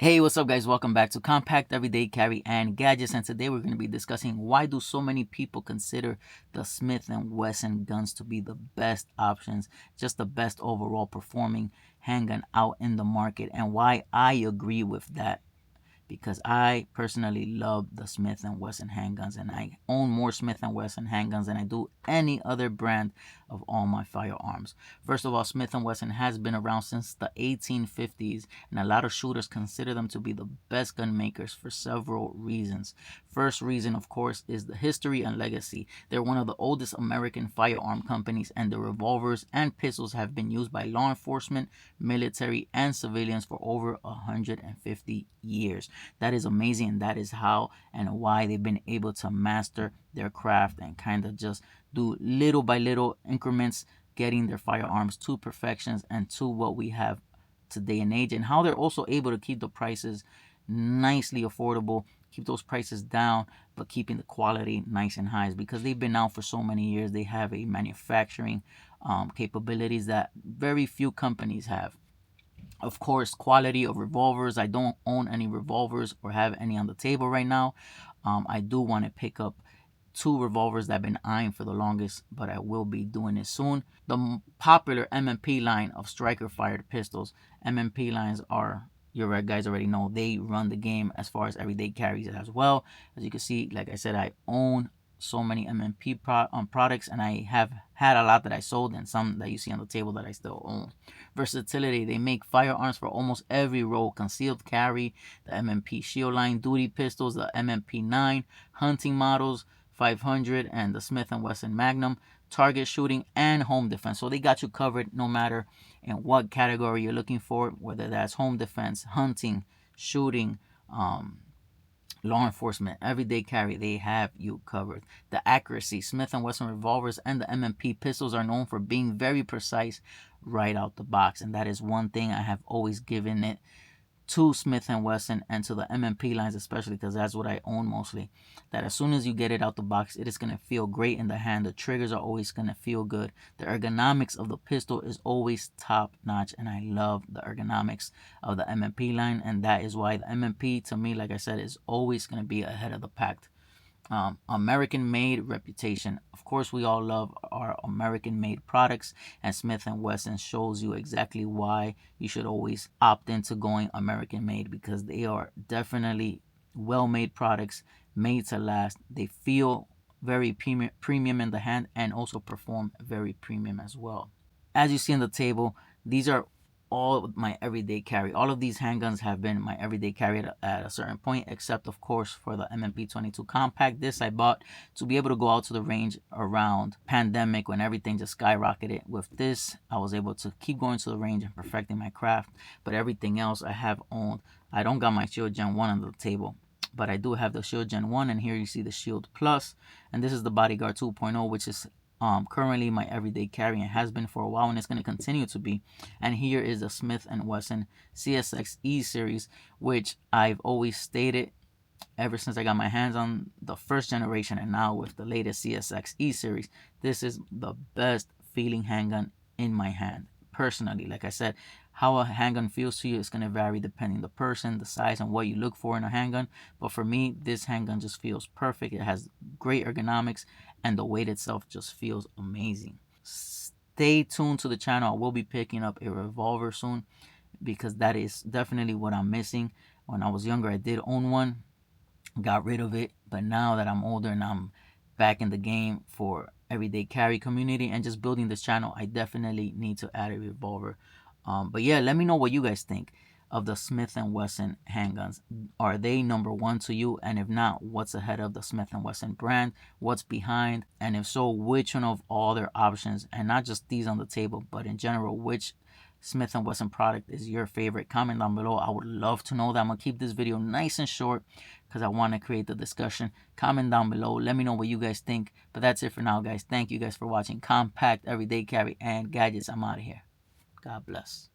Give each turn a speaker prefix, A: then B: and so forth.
A: Hey, what's up guys? Welcome back to Compact Everyday Carry and Gadgets, and today we're going to be discussing why do so many people consider the Smith & Wesson guns to be the best options, just the best overall performing handgun out in the market, and why I agree with that. Because I personally love the Smith & Wesson handguns, and I own more Smith & Wesson handguns than I do any other brand of all my firearms. First of all, Smith & Wesson has been around since the 1850s, and a lot of shooters consider them to be the best gun makers for several reasons. First reason, of course, is the history and legacy. They're one of the oldest American firearm companies, and the revolvers and pistols have been used by law enforcement, military, and civilians for over 150 years. That is amazing, and that is how and why they've been able to master their craft and kind of just do little by little increments, getting their firearms to perfections and to what we have today and age, and how they're also able to keep the prices nicely affordable, keep those prices down, but keeping the quality nice and high. Because they've been out for so many years, they have a manufacturing capabilities that very few companies have. Of course, quality of revolvers. I don't own any revolvers or have any on the table right now. I do want to pick up two revolvers that I've been eyeing for the longest, but I will be doing it soon. The popular M&P line of striker fired pistols. M&P lines are, you guys already know, they run the game as far as everyday carries as well. As you can see, like I said, I own so many M&P products, and I have had a lot that I sold and some that you see on the table that I still own. Versatility. They make firearms for almost every role. Concealed carry, the M&P Shield line, duty pistols, the M&P 9, hunting models, 500, and the Smith & Wesson Magnum, target shooting, and home defense. So they got you covered no matter in what category you're looking for, whether that's home defense, hunting, shooting, law enforcement, everyday carry. They have you covered. The accuracy. Smith & Wesson revolvers and the M&P pistols are known for being very precise right out the box, and that is one thing I have always given it to Smith & Wesson and to the M&P lines, especially because that's what I own mostly, that as soon as you get it out the box, it is going to feel great in the hand. The triggers are always going to feel good. The ergonomics of the pistol is always top notch, and I love the ergonomics of the M&P line, and that is why the M&P, to me, like I said, is always going to be ahead of the pack. American-made reputation. Of course, we all love our American-made products, and Smith & Wesson shows you exactly why you should always opt into going American-made, because they are definitely well-made products, made to last. They feel very premium in the hand and also perform very premium as well. As you see on the table, these are all my everyday carry. All of these handguns have been my everyday carry at a certain point, except of course for the M&P 22 compact. This I bought to be able to go out to the range around pandemic when everything just skyrocketed. With this, I was able to keep going to the range and perfecting my craft, but everything else I have owned. I don't got my Shield Gen 1 on the table, but I do have the Shield Gen 1, and here you see the Shield Plus, and this is the Bodyguard 2.0, which is currently my everyday carry and has been for a while, and it's going to continue to be. And here is the Smith & Wesson CSX E series, which I've always stated ever since I got my hands on the first generation, and now with the latest CSX E series, this is the best feeling handgun in my hand. Personally, like I said, how a handgun feels to you is going to vary depending the person, the size, and what you look for in a handgun. But for me, this handgun just feels perfect. It has great ergonomics, and the weight itself just feels amazing. Stay tuned to the channel. I will be picking up a revolver soon, because that is definitely what I'm missing. When I was younger, I did own one, got rid of it, but now that I'm older and I'm back in the game for everyday carry community and just building this channel, I definitely need to add a revolver. But yeah, let me know what you guys think of the Smith & Wesson handguns. Are they number one to you? And if not, what's ahead of the Smith & Wesson brand? What's behind? And if so, which one of all their options, and not just these on the table, but in general, which Smith & Wesson product is your favorite? Comment down below. I would love to know that. I'm going to keep this video nice and short because I want to create the discussion. Comment down below. Let me know what you guys think. But that's it for now, guys. Thank you guys for watching Compact Everyday Carry and Gadgets. I'm out of here. God bless.